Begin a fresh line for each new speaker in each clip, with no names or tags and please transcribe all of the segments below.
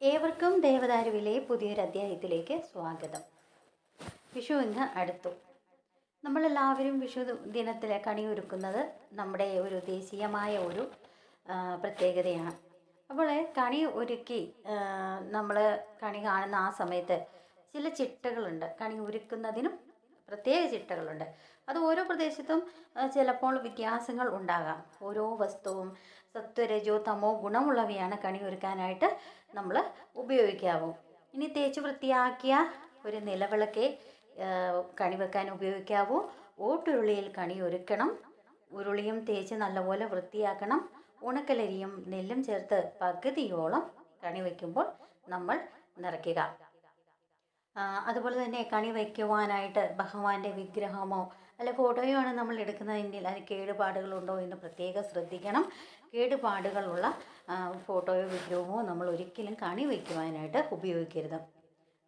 ഏവർക്കും ദേവദാരുവിലെ പുതിയൊരു അധ്യായത്തിലേക്ക് സ്വാഗതം. വിഷു ഇന്ന് അടുത്തു. നമ്മളെല്ലാവരും വിഷു ദിനത്തിൽ കണിയൊരുക്കുന്നത് നമ്മുടെ ഒരു ദേശീയമായ ഒരു പ്രത്യേകതയാണ്. അപ്പോൾ കണി ഒരുക്കി നമ്മൾ കണി കാണുന്ന ആ സമയത്ത് ചില ചിട്ടകളുണ്ട്. കണി ഒരുക്കുന്നതിനും പ്രത്യേക ചിട്ടകളുണ്ട്. അത് ഓരോ പ്രദേശത്തും ചിലപ്പോൾ വ്യത്യാസങ്ങൾ ഉണ്ടാകാം. ഓരോ വസ്തുവും സത്വരജോ തമോ ഗുണമുള്ളവയാണ് കണി ഒരുക്കാനായിട്ട് നമ്മൾ ഉപയോഗിക്കാവൂ. ഇനി തേച്ച് വൃത്തിയാക്കിയ ഒരു നിലവിളക്കെ കണി വെക്കാൻ ഉപയോഗിക്കാവൂ. ഓട്ടുരുളിയിൽ കണി ഒരുക്കണം. ഉരുളിയും തേച്ച് നല്ലപോലെ വൃത്തിയാക്കണം. ഉണക്കലരിയും നെല്ലും ചേർത്ത് പകുതിയോളം കണി വയ്ക്കുമ്പോൾ നമ്മൾ നിറയ്ക്കുക. അതുപോലെ തന്നെ കണി വയ്ക്കുവാനായിട്ട് ഭഗവാന്റെ വിഗ്രഹമോ അല്ല ഫോട്ടോയോ ആണ് നമ്മൾ എടുക്കുന്നതെങ്കിൽ അതിന് കേടുപാടുകളുണ്ടോ എന്ന് പ്രത്യേകം ശ്രദ്ധിക്കണം. കേടുപാടുകളുള്ള ഫോട്ടോയോ വിഗ്രഹമോ നമ്മൾ ഒരിക്കലും കണി വയ്ക്കുവാനായിട്ട് ഉപയോഗിക്കരുത്.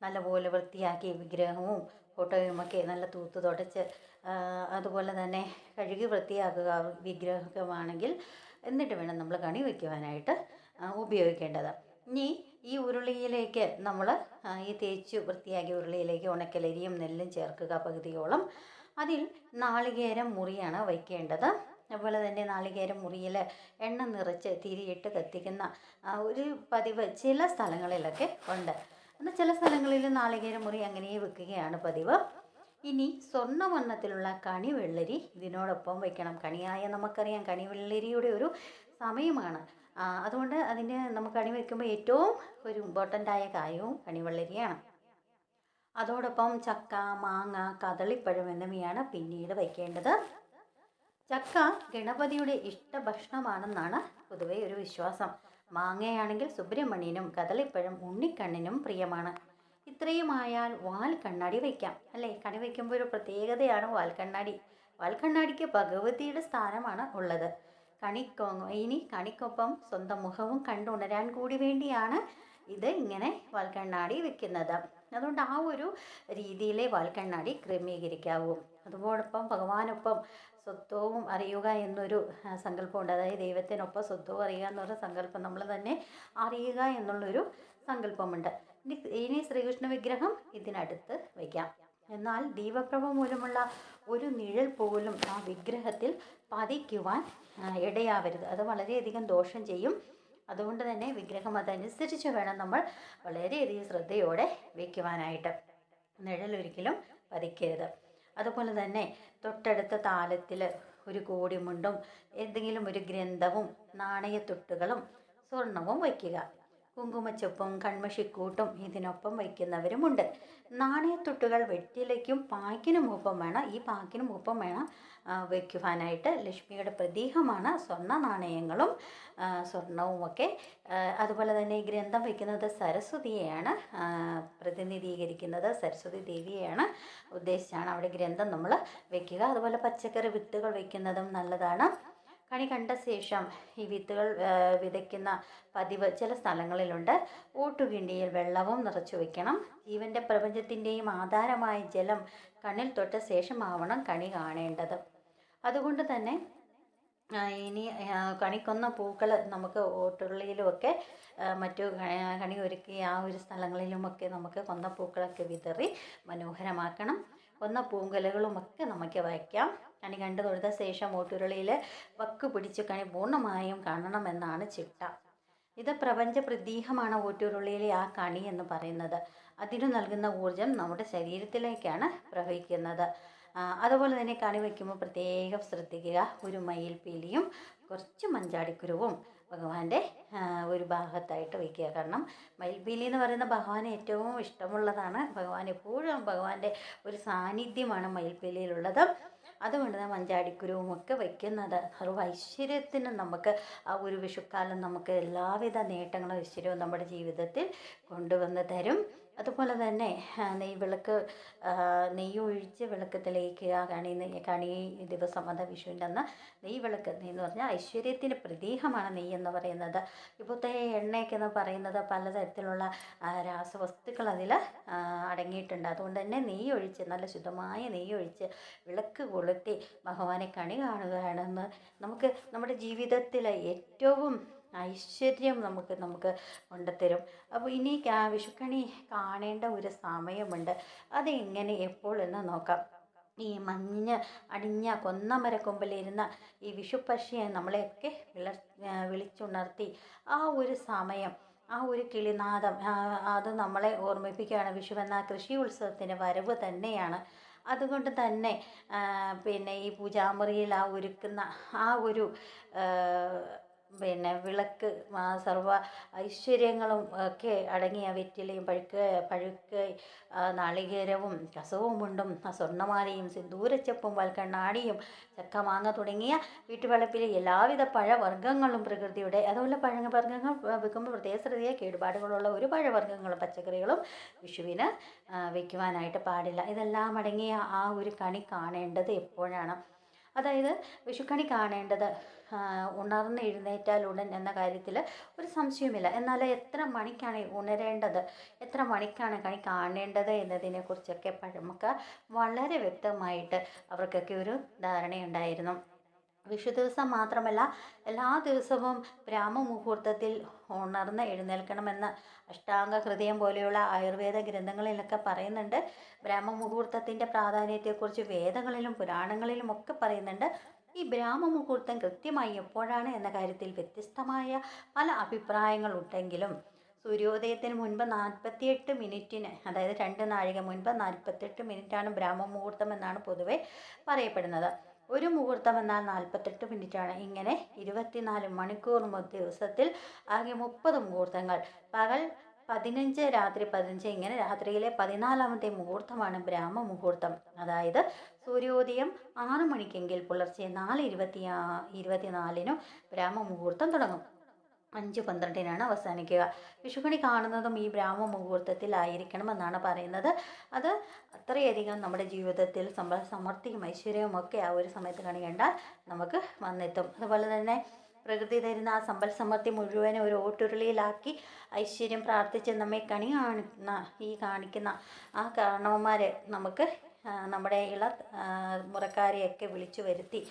നല്ലപോലെ വൃത്തിയാക്കി വിഗ്രഹവും ഫോട്ടോയുമൊക്കെ നല്ല തൂത്ത് തുടച്ച് അതുപോലെ തന്നെ കഴുകി വൃത്തിയാക്കുക വിഗ്രഹമാണെങ്കിൽ. എന്നിട്ട് വേണം നമ്മൾ കണി വയ്ക്കുവാനായിട്ട് ഉപയോഗിക്കേണ്ടത്. ഇനി ഈ ഉരുളിയിലേക്ക് നമ്മൾ ഈ തേച്ച് വൃത്തിയാക്കിയ ഉരുളിയിലേക്ക് ഉണക്കലരിയും നെല്ലും ചേർക്കുക പകുതിയോളം. അതിൽ നാളികേരം മുറിയാണ് വയ്ക്കേണ്ടത്. അതുപോലെ തന്നെ നാളികേരം മുറിയിൽ എണ്ണ നിറച്ച് തിരിയിട്ട് കത്തിക്കുന്ന ഒരു പതിവ് ചില സ്ഥലങ്ങളിലൊക്കെ ഉണ്ട്. എന്നാൽ ചില സ്ഥലങ്ങളിൽ നാളികേരം മുറി അങ്ങനെ വെക്കുകയാണ് പതിവ്. ഇനി സ്വർണ്ണവർണ്ണത്തിലുള്ള കണിവെള്ളരി ഇതിനോടൊപ്പം വയ്ക്കണം. കണിയായ നമുക്കറിയാം കണിവെള്ളരിയുടെ ഒരു സമയമാണ്. അതുകൊണ്ട് അതിന് നമുക്ക് കണി വയ്ക്കുമ്പോൾ ഏറ്റവും ഒരു ഇമ്പോർട്ടൻ്റായ കാര്യവും കണിവെള്ളരിയാണ്. അതോടൊപ്പം ചക്ക, മാങ്ങ, കദളിപ്പഴം എന്നിവയാണ് പിന്നീട് വയ്ക്കേണ്ടത്. ചക്ക ഗണപതിയുടെ ഇഷ്ടഭക്ഷണമാണെന്നാണ് പൊതുവെ ഒരു വിശ്വാസം. മാങ്ങയാണെങ്കിൽ സുബ്രഹ്മണ്യനും കദളിപ്പഴം ഉണ്ണിക്കണ്ണനും പ്രിയമാണ്. ഇത്രയുമായാൽ വാൽ കണ്ണാടി വയ്ക്കാം അല്ലേ? കണി വയ്ക്കുമ്പോൾ ഒരു പ്രത്യേകതയാണ് വാൽക്കണ്ണാടി. വാൽക്കണ്ണാടിക്ക് ഭഗവതിയുടെ സ്ഥാനമാണ് ഉള്ളത്. കണിക്കൊപ്പം സ്വന്തം മുഖവും കണ്ടുണരാൻ കൂടി വേണ്ടിയാണ് ഇത് ഇങ്ങനെ വാൽക്കണ്ണാടി വെക്കുന്നത്. അതുകൊണ്ട് ആ ഒരു രീതിയിലെ വാൽക്കണ്ണാടി ക്രമീകരിക്കാവൂ. അതോടൊപ്പം ഭഗവാനൊപ്പം സ്വത്വവും അറിയുക എന്നൊരു സങ്കല്പമുണ്ട്. അതായത് ദൈവത്തിനൊപ്പം സ്വത്വവും അറിയുക എന്നൊരു സങ്കല്പം, നമ്മൾ തന്നെ അറിയുക എന്നുള്ളൊരു സങ്കല്പമുണ്ട്. ഇനി ശ്രീകൃഷ്ണ വിഗ്രഹം ഇതിനടുത്ത് വയ്ക്കാം. എന്നാൽ ദീപപ്രഭ മൂലമുള്ള ഒരു നിഴൽ പോലും ആ വിഗ്രഹത്തിൽ പതിക്കുവാൻ ഇടയാവരുത്. അത് വളരെയധികം ദോഷം ചെയ്യും. അതുകൊണ്ട് തന്നെ വിഗ്രഹം അതനുസരിച്ച് വേണം നമ്മൾ വളരെയധികം ശ്രദ്ധയോടെ വയ്ക്കുവാനായിട്ട്. നിഴലൊരിക്കലും പതിക്കരുത്. അതുപോലെ തന്നെ തൊട്ടടുത്ത താലത്തിൽ ഒരു കോടിമുണ്ടും എന്തെങ്കിലും ഒരു ഗ്രന്ഥവും നാണയത്തുട്ടുകളും സ്വർണവും വയ്ക്കുക. കുങ്കുമച്ചൊപ്പും കൺമഷിക്കൂട്ടും ഇതിനൊപ്പം വയ്ക്കുന്നവരുമുണ്ട്. നാണയത്തുട്ടുകൾ വെറ്റിലയ്ക്കും പാക്കിനുമൊപ്പം വേണം. ഈ പാക്കിനുമൊപ്പം വേണം വയ്ക്കുവാനായിട്ട്. ലക്ഷ്മിയുടെ പ്രതീകമാണ് സ്വർണ്ണ നാണയങ്ങളും സ്വർണവുമൊക്കെ. അതുപോലെ തന്നെ ഈ ഗ്രന്ഥം വയ്ക്കുന്നത് സരസ്വതിയെയാണ് പ്രതിനിധീകരിക്കുന്നത്. സരസ്വതി ദേവിയെയാണ് ഉദ്ദേശിച്ചാണ് അവിടെ ഗ്രന്ഥം നമ്മൾ വയ്ക്കുക. അതുപോലെ പച്ചക്കറി വിത്തുകൾ വയ്ക്കുന്നതും നല്ലതാണ്. കണി കണ്ട ശേഷം ഈ വിത്തുകൾ വിതയ്ക്കുന്ന പതിവ് ചില സ്ഥലങ്ങളിലുണ്ട്. ഓട്ടുകിണ്ടിയിൽ വെള്ളവും നിറച്ചു വയ്ക്കണം. ജീവൻ്റെ പ്രപഞ്ചത്തിൻ്റെയും ആധാരമായ ജലം കണ്ണിൽ തൊട്ട ശേഷമാവണം കണി കാണേണ്ടത്. അതുകൊണ്ട് തന്നെ ഇനി കണിക്കൊന്ന പൂക്കൾ നമുക്ക് ഓട്ടുള്ളിയിലുമൊക്കെ മറ്റു കണി ഒരുക്കി ആ ഒരു സ്ഥലങ്ങളിലുമൊക്കെ നമുക്ക് കൊന്ന പൂക്കളൊക്കെ വിതറി മനോഹരമാക്കണം. കൊന്ന പൂങ്കലകളുമൊക്കെ നമുക്ക് വയ്ക്കാം. കണി കണ്ടു തൊഴുത ശേഷം ഓട്ടുരുളിയിൽ വക്ക് പിടിച്ച് കണി പൂർണ്ണമായും കാണണമെന്നാണ് ചിട്ട. ഇത് പ്രപഞ്ച പ്രതീകമാണ് ഓട്ടുരുളിയിലെ ആ കണി എന്ന് പറയുന്നത്. അതിനു നൽകുന്ന ഊർജം നമ്മുടെ ശരീരത്തിലേക്കാണ് പ്രവഹിക്കുന്നത്. അതുപോലെ തന്നെ കണി വയ്ക്കുമ്പോൾ പ്രത്യേകം ശ്രദ്ധിക്കുക. ഒരു മയിൽപ്പീലിയും കുറച്ച് മഞ്ചാടിക്കുരുവും ഭഗവാന്റെ ഒരു ഭാഗത്തായിട്ട് വയ്ക്കുക. കാരണം മയിൽപ്പീലി എന്ന് പറയുന്ന ഭഗവാന് ഏറ്റവും ഇഷ്ടമുള്ളതാണ്. ഭഗവാൻ എപ്പോഴും ഭഗവാന്റെ ഒരു സാന്നിധ്യമാണ് മയിൽപ്പീലിയിലുള്ളത്. അതുകൊണ്ട് തന്നെ മഞ്ചാടിക്കുരുവും ഒക്കെ വയ്ക്കുന്നത് സർവ്വ ഐശ്വര്യത്തിനും നമുക്ക് ആ ഒരു വിഷുക്കാലം നമുക്ക് എല്ലാവിധ നേട്ടങ്ങളും ഐശ്വര്യവും നമ്മുടെ ജീവിതത്തിൽ കൊണ്ടുവന്ന് തരും. അതുപോലെ തന്നെ നെയ്വിളക്ക് നെയ്യൊഴിച്ച് വിളക്ക് തെളിയിക്കുക. കണി ദിവസം അത് വിഷുവിൻ്റെ അന്ന് നെയ്വിളക്ക് എന്ന് പറഞ്ഞാൽ ഐശ്വര്യത്തിൻ്റെ പ്രതീകമാണ് നെയ്യ് എന്ന് പറയുന്നത്. ഇപ്പോഴത്തെ എണ്ണയൊക്കെ എന്ന് പറയുന്നത് പലതരത്തിലുള്ള രാസവസ്തുക്കൾ അതിൽ അടങ്ങിയിട്ടുണ്ട്. അതുകൊണ്ട് തന്നെ നെയ്യൊഴിച്ച് നല്ല ശുദ്ധമായ നെയ്യൊഴിച്ച് വിളക്ക് കൊളുത്തി ഭഗവാനെ കണി കാണുകയാണെന്ന് നമുക്ക് നമ്മുടെ ജീവിതത്തിൽ ഏറ്റവും ഐശ്വര്യം നമുക്ക് കൊണ്ടുത്തരും. അപ്പോൾ ഇനി വിഷുക്കണി കാണേണ്ട ഒരു സമയമുണ്ട്. അതെങ്ങനെ എപ്പോൾ എന്ന് നോക്കാം. ഈ മഞ്ഞ് അണിഞ്ഞ കൊന്നമരക്കൊമ്പിലിരുന്ന ഈ വിഷുപ്പക്ഷിയെ നമ്മളെയൊക്കെ വിളിച്ചുണർത്തി ആ ഒരു സമയം, ആ ഒരു കിളിനാദം, അത് നമ്മളെ ഓർമ്മിപ്പിക്കുകയാണ്. വിഷുവെന്ന കൃഷി ഉത്സവത്തിൻ്റെ വരവ് തന്നെയാണ്. അതുകൊണ്ട് തന്നെ പിന്നെ ഈ പൂജാമുറിയിൽ ആ ഒരുക്കുന്ന ആ ഒരു പിന്നെ വിളക്ക്, സർവ്വ ഐശ്വര്യങ്ങളും ഒക്കെ അടങ്ങിയ വെറ്റിലയും പഴുക്ക നാളികേരവും കസവുമുണ്ടും സ്വർണ്ണമാലയും സിന്ദൂരച്ചപ്പും വൽക്കണ്ണാടിയും ചക്കമാങ്ങ തുടങ്ങിയ വീട്ടുവളപ്പിലെ എല്ലാവിധ പഴവർഗ്ഗങ്ങളും പ്രകൃതിയുടെ, അതുപോലെ പഴവർഗ്ഗങ്ങൾ വെക്കുമ്പോൾ പ്രത്യേക ശ്രദ്ധയെ കേടുപാടുകളുള്ള ഒരു പഴവർഗ്ഗങ്ങളും പച്ചക്കറികളും വിഷുവിന് വയ്ക്കുവാനായിട്ട് പാടില്ല. ഇതെല്ലാം അടങ്ങിയ ആ ഒരു കണി കാണേണ്ടത് എപ്പോഴാണ്? അതായത് വിഷുക്കണി കാണേണ്ടത് ഉണർന്ന് എഴുന്നേറ്റാൽ ഉടൻ എന്ന കാര്യത്തിൽ ഒരു സംശയവുമില്ല. എന്നാൽ എത്ര മണിക്കാണ് ഉണരേണ്ടത്, എത്ര മണിക്കാണ് കണി കാണേണ്ടത് എന്നതിനെക്കുറിച്ചൊക്കെ പഴമക്കാർ വളരെ വ്യക്തമായിട്ട് അവർക്കൊക്കെ ഒരു ധാരണയുണ്ടായിരുന്നു. വിഷു ദിവസം മാത്രമല്ല, എല്ലാ ദിവസവും ബ്രാഹ്മമുഹൂർത്തത്തിൽ ഉണർന്ന് എഴുന്നേൽക്കണമെന്ന് അഷ്ടാംഗ ഹൃദയം പോലെയുള്ള ആയുർവേദ ഗ്രന്ഥങ്ങളിലൊക്കെ പറയുന്നുണ്ട്. ബ്രാഹ്മമുഹൂർത്തത്തിൻ്റെ പ്രാധാന്യത്തെക്കുറിച്ച് വേദങ്ങളിലും പുരാണങ്ങളിലും ഒക്കെ പറയുന്നുണ്ട്. ഈ ബ്രാഹ്മമുഹൂർത്തം കൃത്യമായി എപ്പോഴാണ് എന്ന കാര്യത്തിൽ വ്യത്യസ്തമായ പല അഭിപ്രായങ്ങളുണ്ടെങ്കിലും സൂര്യോദയത്തിന് മുൻപ് 48 മിനിറ്റിന്, അതായത് 2 നാഴിക മുൻപ് 48 മിനിറ്റാണ് ബ്രാഹ്മമുഹൂർത്തം എന്നാണ് പൊതുവെ പറയപ്പെടുന്നത്. ഒരു മുഹൂർത്തം എന്നാൽ 48 മിനിറ്റാണ്. ഇങ്ങനെ 24 മണിക്കൂർ ദിവസത്തിൽ ആകെ 30 മുഹൂർത്തങ്ങൾ. പകൽ 15, രാത്രി 15, ഇങ്ങനെ രാത്രിയിലെ 14ാമത്തെ മുഹൂർത്തമാണ് ബ്രാഹ്മമുഹൂർത്തം. അതായത് സൂര്യോദയം 6 മണിക്കെങ്കിൽ പുലർച്ചെ 4:24 ബ്രാഹ്മമുഹൂർത്തം തുടങ്ങും. 5:12 അവസാനിക്കുക. വിഷുക്കണി കാണുന്നതും ഈ ബ്രാഹ്മമുഹൂർത്തത്തിലായിരിക്കണമെന്നാണ് പറയുന്നത്. അത് അത്രയധികം നമ്മുടെ ജീവിതത്തിൽ സമൃദ്ധിയും ഐശ്വര്യവും ഒക്കെ ആ ഒരു സമയത്ത് കണി കണ്ടാൽ നമുക്ക് വന്നെത്തും. അതുപോലെ തന്നെ പ്രകൃതി തരുന്ന ആ സമ്പൽ സമൃദ്ധി മുഴുവനും ഒരു ഓട്ടുരുളിയിലാക്കി ഐശ്വര്യം പ്രാർത്ഥിച്ച് നമ്മെ കണി കാണിക്കുന്ന ആ കാരണവന്മാരെ നമുക്ക് നമ്മുടെ മുറക്കാരെയൊക്കെ വിളിച്ചു വരുത്തി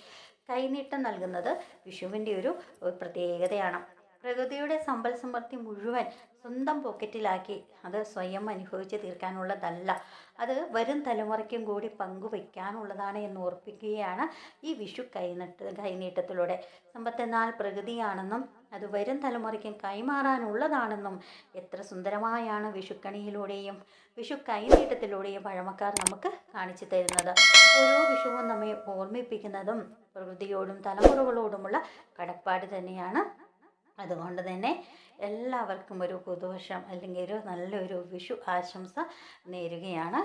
കൈനീട്ടം നൽകുന്നത് വിഷുവിൻ്റെ ഒരു പ്രത്യേകതയാണ്. പ്രകൃതിയുടെ സമ്പൽ സമൃദ്ധി മുഴുവൻ സ്വന്തം പോക്കറ്റിലാക്കി അത് സ്വയം അനുഭവിച്ച് തീർക്കാനുള്ളതല്ല, അത് വരും തലമുറയ്ക്കും കൂടി പങ്കുവയ്ക്കാനുള്ളതാണ് എന്ന് ഓർപ്പിക്കുകയാണ് ഈ വിഷു കൈനീട്ടത്തിലൂടെ. സമ്പത്തെന്നാൽ പ്രകൃതിയാണെന്നും അത് വരും തലമുറയ്ക്കും കൈമാറാനുള്ളതാണെന്നും എത്ര സുന്ദരമായാണ് വിഷുക്കണിയിലൂടെയും വിഷു കൈനീട്ടത്തിലൂടെയും പഴമക്കാർ നമുക്ക് കാണിച്ചു തരുന്നത്. ഓരോ വിഷുവും നമ്മെ ഓർമ്മിപ്പിക്കുന്നതും പ്രകൃതിയോടും തലമുറകളോടുമുള്ള കടപ്പാട് തന്നെയാണ്. അതുകൊണ്ട് തന്നെ എല്ലാവർക്കും ഒരു പുതുവർഷം അല്ലെങ്കിൽ ഒരു നല്ലൊരു വിഷു ആശംസ നേരുകയാണ്.